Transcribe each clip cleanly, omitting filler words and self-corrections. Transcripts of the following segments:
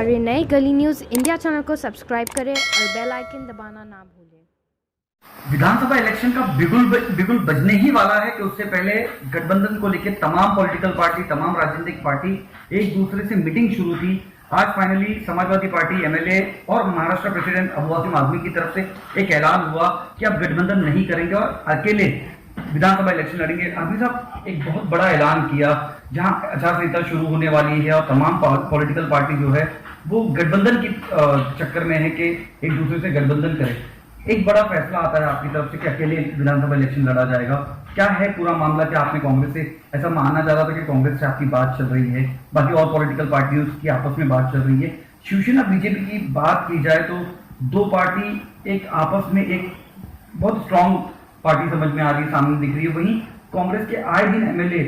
हमारे नए गली न्यूज़ इंडिया चैनल को सब्सक्राइब करें और बेल आइकन दबाना ना भूलें। विधानसभा इलेक्शन का बिगुल बजने ही वाला है कि उससे पहले गठबंधन को लेकर तमाम पॉलिटिकल पार्टी, तमाम राजनीतिक पार्टी एक दूसरे से मीटिंग शुरू थी। आज फाइनली समाजवादी पार्टी, एमएलए और महाराष्ट्र प्रेसिडेंट अबू आसिम आजमी की तरफ से एक ऐलान हुआ कि अब गठबंधन नहीं करेंगे और अकेले विधानसभा इलेक्शन लड़ेंगे। अभी साहब एक बहुत बड़ा ऐलान किया, जहां आचार संहिता शुरू होने वाली है और तमाम पॉलिटिकल पार्टी जो है वो गठबंधन की चक्कर में है कि एक दूसरे से गठबंधन करें। एक बड़ा फैसला आता है आपकी तरफ से कि अकेले विधानसभा इलेक्शन लड़ा जाएगा। क्या है पूरा मामला? क्या आपने कांग्रेस से ऐसा मानना चाह रहा था कि कांग्रेस से आपकी बात चल रही है, बाकी और पॉलिटिकल पार्टियों की आपस में बात चल रही है? शिवसेना बीजेपी की बात की जाए तो दो पार्टी एक आपस में एक बहुत स्ट्रांग पार्टी समझ में आ रही है, सामने दिख रही है। वहीं कांग्रेस के आए दिन एमएलए,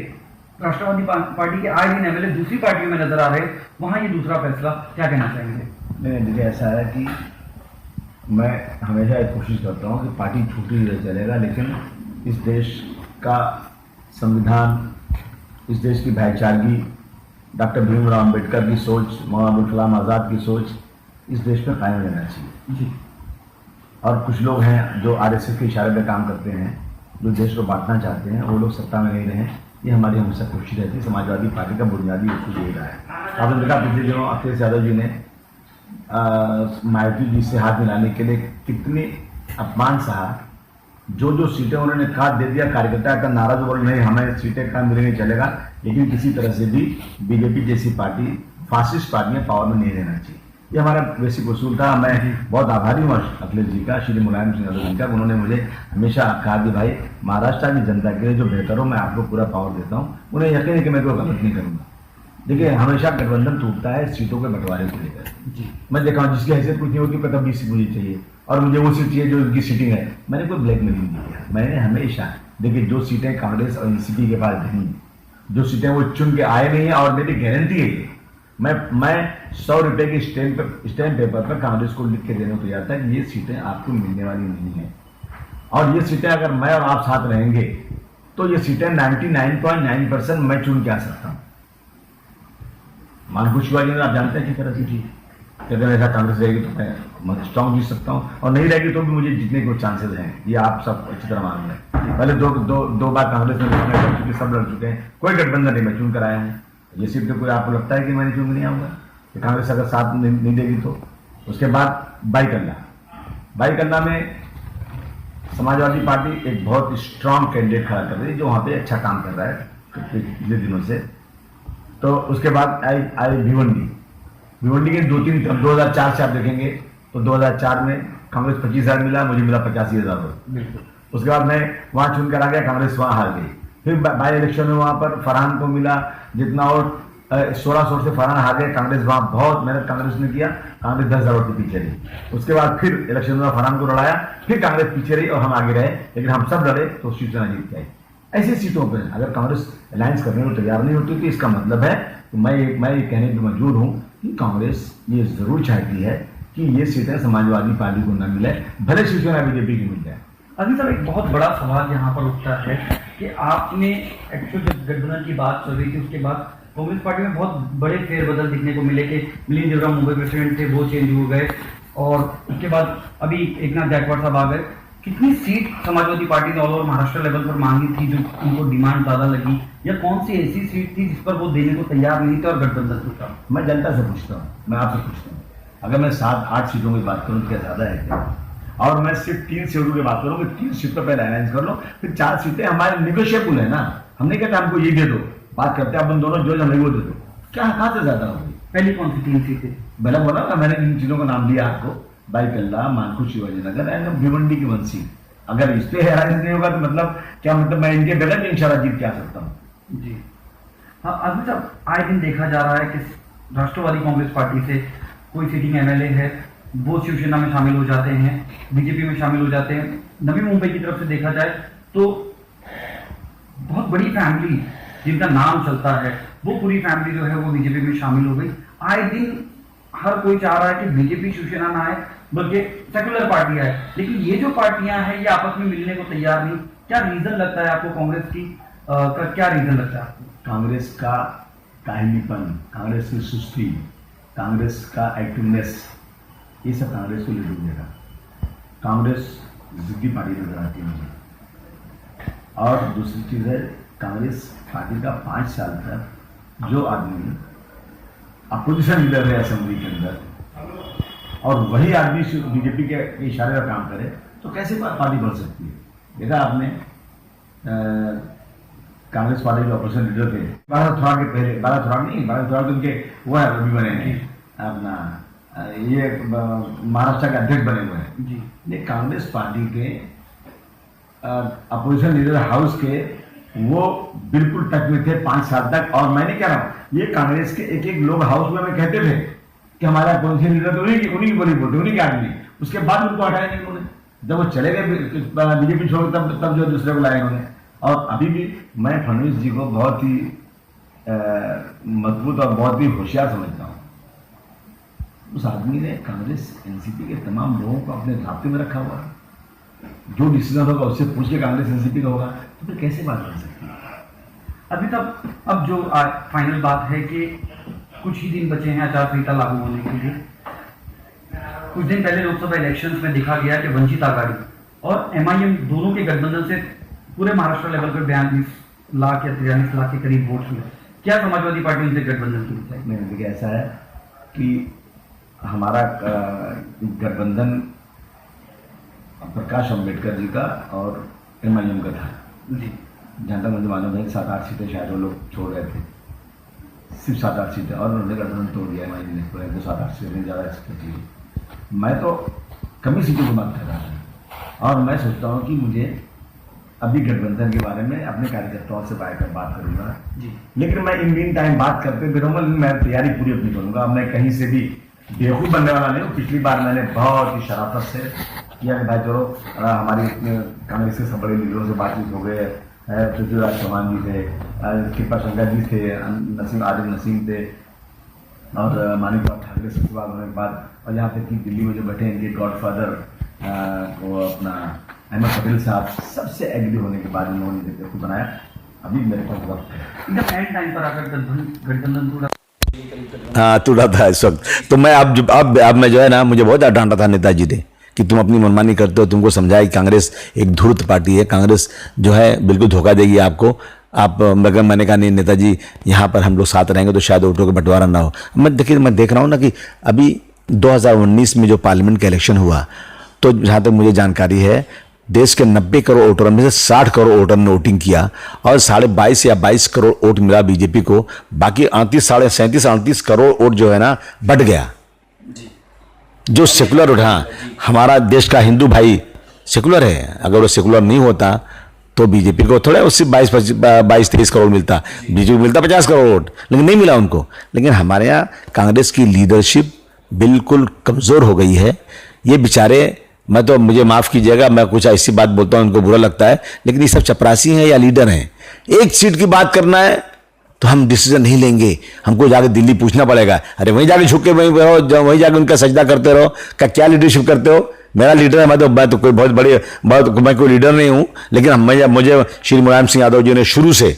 राष्ट्रवादी पार्टी के आए दिन एमएलए दूसरी पार्टियों में नजर आ रहे हैं। वहां ये दूसरा फैसला, क्या कहना चाहेंगे? नहीं, देखिए ऐसा है कि मैं हमेशा एक कोशिश करता हूँ कि पार्टी छूटी रह चलेगा, लेकिन इस देश का संविधान, इस देश की भाईचारगी, डॉक्टर भीमराव अंबेडकर की सोच, मौलाना अबुल कलाम आज़ाद की सोच इस देश में कायम रहना चाहिए जी। और कुछ लोग हैं जो आरएसएस के इशारे पर काम करते हैं, जो देश को बांटना चाहते हैं, वो लोग सत्ता में नहीं रहे। ये हमारी हमेशा कोशिश रहती है। समाजवादी पार्टी का बुनियादी उसूल यही रहा है। आपने देखा पिछले दिनों अखिलेश यादव जी ने मायावती जी से हाथ मिलाने के लिए कितनी अपमान सहा। जो सीटें उन्होंने काट दे दिया, कार्यकर्ता का नारा जो बोल नहीं हमें सीटें कहाँ मिलेंगे चलेगा, लेकिन किसी तरह से भी बीजेपी जैसी पार्टी, फासिस्ट पार्टियां पावर में नहीं रहना चाहिए। ये हमारा बेसिक उसूल था। मैं बहुत आभारी हूँ अखिलेश जी का, श्री मुलायम सिंह यादव जी का। उन्होंने मुझे हमेशा कहा कि भाई महाराष्ट्र की जनता के लिए जो बेहतर हो मैं आपको पूरा पावर देता हूँ। उन्हें यकीन है कि मैं कोई गलत नहीं करूँगा। देखिए हमेशा गठबंधन टूटता है सीटों के बंटवारे को लेकर जी। मैं देखा हूँ जिसकी हैसियत कुछ नहीं होती, पता 20 सीट मुझे चाहिए और मुझे वो सीट चाहिए जो उनकी सीटिंग है। मैंने कोई ब्लैकमेलिंग नहीं किया। मैंने हमेशा देखिए जो सीटें कांग्रेस और एनसीपी के पास नहीं, जो सीटें वो चुन के आए नहीं है, और मेरी गारंटी है कि मैं 100 रुपए की स्टैम्प पेपर पर कांग्रेस को लिख के देने को तैयार था कि ये सीटें आपको मिलने वाली नहीं है, और ये सीटें अगर मैं और आप साथ रहेंगे तो ये सीटें 99.9% मैं चुन के आ सकता हूँ। मानकुश वाली आप जानते हैं किस तरह से जी, अगर ऐसा कांग्रेस रहेगी तो मैं स्ट्रॉन्ग जीत सकता हूँ, और नहीं रहेगी तो भी मुझे जीतने के चांसेस हैं। ये आप सब अच्छी तरह मालूम है। पहले दो बार कांग्रेस में लड़ चुके, सब लड़ चुके हैं, कोई गठबंधन नहीं, मैं चुन कर आया हूँ। ये सीट पे कोई आपको लगता है कि मैंने चुन नहीं आऊँगा कि कांग्रेस अगर साथ नहीं देगी तो? उसके बाद बाईकल्ला में समाजवादी पार्टी एक बहुत स्ट्रांग कैंडिडेट खड़ा कर रही है, जो वहाँ पे अच्छा काम कर रहा है पिछले दिनों से। तो उसके बाद आई भिवंडी के 2004 से आप देखेंगे तो 2004 में कांग्रेस 25,000 मिला, मुझे मिला 85,000। उसके बाद मैं वहाँ चुनकर आ गया, कांग्रेस वहाँ हार गई। फिर बाई इलेक्शन में वहाँ पर फरहान को मिला जितना, और 1600 से फरहान हार गए। कांग्रेस वहाँ बहुत मेहनत कांग्रेस ने किया, कांग्रेस 10,000 वोट के पीछे रही। उसके बाद फिर इलेक्शन में फरहान को लड़ाया, फिर कांग्रेस पीछे रही और हम आगे रहे, लेकिन हम सब लड़े तो शिवसेना जीत गई। ऐसी सीटों पर अगर कांग्रेस अलायंस करने को तैयार नहीं होती तो इसका मतलब है कि मैं ये कहने पर मजबूर हूँ कि कांग्रेस ये जरूर चाहती है कि ये सीटें समाजवादी पार्टी को न मिले, भले शिवसेना बीजेपी की मिल जाए। अभी सर एक बहुत बड़ा सवाल यहाँ पर उठता है कि आपने एक्चुअल जब गठबंधन की बात चल रही थी उसके बाद कांग्रेस पार्टी में बहुत बड़े फेरबदल दिखने को मिले कि मिलिंद देवरा मुंबई प्रेसिडेंट थे, वो चेंज हो गए, और उसके बाद अभी एकनाथ गायकवाड़ साहब आ गए। कितनी सीट समाजवादी पार्टी ने ऑल ओवर महाराष्ट्र लेवल पर मांगी थी जो उनको डिमांड ज्यादा लगी, या कौन सी ऐसी सीट थी जिस पर वो देने को तैयार नहीं थे और गठबंधन टूटा? मैं जनता से पूछता हूँ, मैं आपसे पूछता हूँ, अगर मैं 7-8 सीटों की बात करूँ तो क्या ज्यादा है क्या? और मैं सिर्फ 3 सीटों की बात करूँ, 3 सीट पर पहले अलायंस कर लो, फिर 4 सीटें हमारे निगोशिएबल है ना। हमने कहता हमको ये दे दो, बात करते हैं अपन दोनों, जो हमें वो दे दो। क्या कहाँ से ज्यादा होगी? पहली कौन सी 3 सीटें? भला बोला ना, मैंने इन चीजों का नाम दिया आपको, बाईकल्ला, मानकुश, शिवाजीनगर एंड भिवंडी की 1 सीट। अगर इस पे अलायंस नहीं होगा तो मतलब क्या, मतलब मैं इनके बगैर भी इंशाल्लाह जीत के आ सकता हूँ जी। हाँ, अभी तक आए दिन देखा जा रहा है कि राष्ट्रवादी कांग्रेस पार्टी से कोई सिटिंग एमएलए है वो शिवसेना में शामिल हो जाते हैं, बीजेपी में शामिल हो जाते हैं। नवी मुंबई की तरफ से देखा जाए तो बहुत बड़ी फैमिली जिनका नाम चलता है, वो पूरी फैमिली जो है वो बीजेपी में शामिल हो गई। आए दिन हर कोई चाह रहा है कि बीजेपी शिवसेना ना आए, बल्कि सेकुलर पार्टी आए, लेकिन ये जो पार्टियां हैं ये आपस में मिलने को तैयार नहीं। क्या रीजन लगता है आपको कांग्रेस की का क्या रीजन लगता है आपको? कांग्रेस का काहिलीपन, कांग्रेस की सुस्ती, कांग्रेस का एक्टिवनेस, ये सब कांग्रेस को लीड देगा। कांग्रेस जिद्दी पार्टी नजर आती है मुझे। और दूसरी चीज़ है, कांग्रेस पार्टी का 5 साल तक जो आदमी अपोजिशन लीडर है असेंबली के अंदर, और वही आदमी बीजेपी के इशारे पर काम करे, तो कैसे पार्टी बढ़ सकती है? देखा आपने कांग्रेस पार्टी के ऑपोजिशन लीडर थे बाला थोड़ा के पहले, बाला थोड़ा उनके वो है अभी बने हैं अपना ये महाराष्ट्र के अध्यक्ष बने हुए हैं जी। ये कांग्रेस पार्टी के अपोजिशन लीडर हाउस के वो बिल्कुल टच में थे 5 साल तक। और मैं नहीं कह रहा हूँ, ये कांग्रेस के एक लोग हाउस में कहते थे कि हमारा अपोजिशन लीडर तो उन्हीं की बोली बोलते, उन्हीं के आदमी। उसके बाद उनको हटाया नहीं उन्होंने, जब वो चले गए बीजेपी छोड़ तब जो दूसरे को लाए उन्होंने। और अभी भी मैं फडणवीस जी को बहुत ही मजबूत और बहुत ही होशियार समझता हूँ। उस आदमी ने कांग्रेस एनसीपी के तमाम लोगों को अपने रास्ते में रखा हुआ है। जो डिसीजन होगा उससे पूछ के कांग्रेस एनसीपी का होगा, तो फिर कैसे बात कर सकती है? अभी तक अब जो फाइनल बात है कि कुछ ही दिन बचे हैं आचार संहिता लागू होने के लिए। कुछ दिन पहले लोकसभा इलेक्शंस में देखा गया कि वंचित आघाड़ी और एमआईएम दोनों के गठबंधन से पूरे महाराष्ट्र लेवल पर 42 लाख या 43 लाख के करीब वोट हुए। क्या समाजवादी पार्टी उनसे गठबंधन की है? नहीं, देखिए ऐसा है कि हमारा गठबंधन प्रकाश अंबेडकर जी का और एमआईएम का था जी। जहाँ तक मुझे मालूम है 7-8 सीटें शायद वो लोग छोड़ रहे थे, सिर्फ 7-8 सीटें, और उन्होंने गठबंधन तोड़ दिया एमआईएम ने, पूरे 7-8 सीटें ज़्यादा सीटें थी। मैं तो कम ही सीटों की बात कर रहा था, और मैं सोचता हूँ कि मुझे अभी गठबंधन के बारे में अपने कार्यकर्ताओं से बात करूँगा जी। लेकिन मैं इन मीन टाइम बात करते फिर मैं तैयारी पूरी अपनी करूँगा। मैं कहीं से भी बेवकूफ़ बनने वाला नहीं हूँ। पिछली बार मैंने बहुत ही शराफत से किया कि भाई चलो हमारी कांग्रेस के सब बड़े लीडरों से बातचीत हो गए, पृथ्वीराज चौहान जी थे, कृपा शंकर जी थे, आदिल नसीम थे, और मानिकराव ठाकरे से बात होने के बाद, और यहाँ तक कि दिल्ली में जो बैठे हैं इनके गॉडफादर वो अपना अहमद पटेल साहब, सबसे एग्री होने के बाद इन्होंने को बनाया। अभी मेरे पास वक्त है, एकदम एंड टाइम पर आकर गठबंधन पूरा हाँ टूटा था इस वक्त। तो मैं अब मैं जो है ना, मुझे बहुत डांटा था नेताजी ने कि तुम अपनी मनमानी करते हो। तुमको समझाया कि कांग्रेस एक धूर्त पार्टी है, कांग्रेस जो है बिल्कुल धोखा देगी आपको। आप मगर मैंने कहा नहीं नेताजी, यहाँ पर हम लोग साथ रहेंगे तो शायद वोटों का बंटवारा ना हो। मैं देख रहा हूँ ना कि अभी 2019 में जो पार्लियामेंट का इलेक्शन हुआ, तो जहाँ तक मुझे जानकारी है देश के 90 करोड़ वोटरों में से 60 करोड़ वोटर ने वोटिंग किया, और 22.5 या 22 करोड़ वोट मिला बीजेपी को। बाकी 37 करोड़ वोट जो है ना बट गया। जो सेकुलर वोट, हाँ हमारा देश का हिंदू भाई सेकुलर है, अगर वो सेकुलर नहीं होता तो बीजेपी को थोड़ा उससे 22-23 करोड़ मिलता, बीजेपी को मिलता 50 करोड़ वोट, लेकिन नहीं मिला उनको। लेकिन हमारे यहाँ कांग्रेस की लीडरशिप बिल्कुल कमज़ोर हो गई है। ये बेचारे, मैं तो मुझे माफ़ कीजिएगा, मैं कुछ ऐसी बात बोलता हूँ उनको बुरा लगता है, लेकिन ये सब चपरासी हैं या लीडर हैं। एक सीट की बात करना है तो हम डिसीजन नहीं लेंगे, हमको जाके दिल्ली पूछना पड़ेगा। अरे वहीं जाके झुक के वहीं रहो, वहीं जाके उनका सजदा करते रहो। क्या लीडरशिप करते हो? मेरा लीडर है, मैं तो कोई मैं कोई लीडर नहीं हूँ, लेकिन मुझे श्री मुलायम सिंह यादव जी ने शुरू से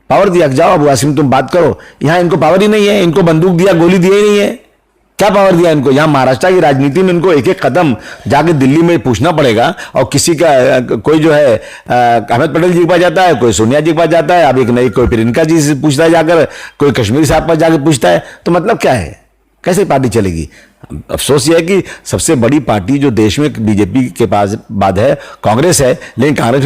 पावर दिया, जाओ अबू आसिम तुम बात करो। यहाँ इनको पावर ही नहीं है, इनको बंदूक दिया, गोली दिया ही नहीं है, क्या पावर दिया इनको? यहाँ महाराष्ट्र की राजनीति में इनको एक एक कदम जाके दिल्ली में पूछना पड़ेगा। और किसी का कोई जो है अहमद पटेल जी के पास जाता है, कोई सोनिया जी के पास जाता है, अब एक नई कोई प्रियंका जी से पूछता है जाकर, कोई कश्मीरी साहब पास जाकर पूछता है। तो मतलब क्या है? कैसे पार्टी चलेगी? अफसोस ये है कि सबसे बड़ी पार्टी जो देश में बीजेपी के पास बाद है कांग्रेस है, लेकिन कांग्रेस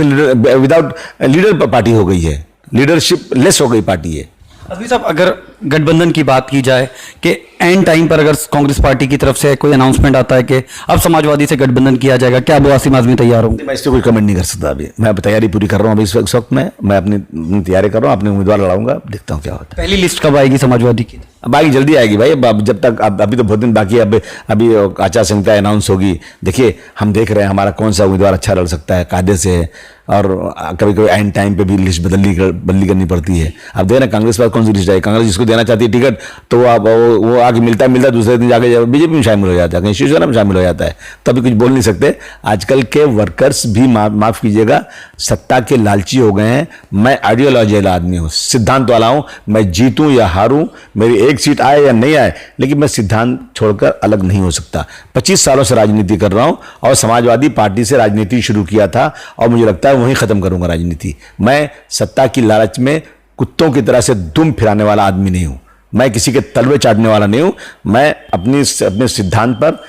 विदाउट लीडर पार्टी हो गई है, लीडरशिप लेस हो गई पार्टी है। अभी साहब अगर गठबंधन की बात की जाए कि एंड टाइम पर अगर कांग्रेस पार्टी की तरफ से कोई अनाउंसमेंट आता है कि अब समाजवादी से गठबंधन किया जाएगा, क्या अबू आसिम आजमी तैयार होंगे? मैं इससे कोई कमेंट नहीं कर सकता। अभी मैं तैयारी पूरी कर रहा हूँ, अभी इस वक्त मैं अपनी तैयारी कर रहा हूँ, अपने उम्मीदवार लड़ाऊंगा, देखता हूँ क्या होता है। पहली लिस्ट कब आएगी समाजवादी की? अब आगे जल्दी आएगी भाई, अब जब तक अभी तो बहुत दिन बाकी है। अभी आचार संहिता अनाउंस होगी। देखिए हम देख रहे हैं हमारा कौन सा उम्मीदवार अच्छा लड़ सकता है, कायदे से है, और कभी कभी एंड टाइम पे भी लिस्ट बदली करनी पड़ती है। अब देखना कांग्रेस के पास कौन सी लिस्ट है, कांग्रेस जिसको देना चाहती है टिकट तो आप वो आगे मिलता दूसरे दिन जाके बीजेपी में शामिल हो जाता है, कहीं शिवसेना में शामिल हो जाता है, तभी कुछ बोल नहीं सकते। आजकल के वर्कर्स भी माफ कीजिएगा सत्ता के लालची हो गए हैं। मैं आइडियोलॉजी वाला आदमी हूँ, सिद्धांत वाला हूँ। मैं जीतूं या हारूं, मेरी एक सीट आए या नहीं आए, लेकिन मैं सिद्धांत छोड़कर अलग नहीं हो सकता। 25 सालों से राजनीति कर रहा हूं और समाजवादी पार्टी से राजनीति शुरू किया था और मुझे लगता है वहीं खत्म करूंगा राजनीति। मैं सत्ता की लालच में कुत्तों की तरह से दुम फिराने वाला आदमी नहीं हूं, मैं किसी के तलवे चाटने वाला नहीं हूं। मैं अपने सिद्धांत पर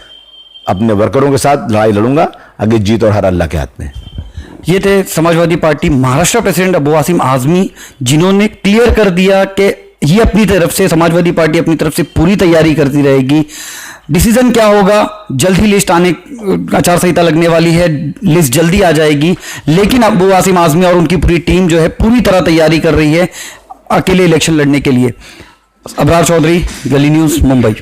अपने वर्करों के साथ लड़ाई लड़ूंगा। आगे जीत और हार अल्लाह के हाथ में। ये थे समाजवादी पार्टी महाराष्ट्र प्रेसिडेंट अबू आसिम आजमी, जिन्होंने क्लियर कर दिया कि ये अपनी तरफ से, समाजवादी पार्टी अपनी तरफ से पूरी तैयारी करती रहेगी। डिसीजन क्या होगा, जल्द ही लिस्ट आने, आचार संहिता लगने वाली है, लिस्ट जल्दी आ जाएगी, लेकिन अबू आसिम आजमी और उनकी पूरी टीम जो है पूरी तरह तैयारी कर रही है अकेले इलेक्शन लड़ने के लिए। अबरार चौधरी, गली न्यूज़, मुंबई।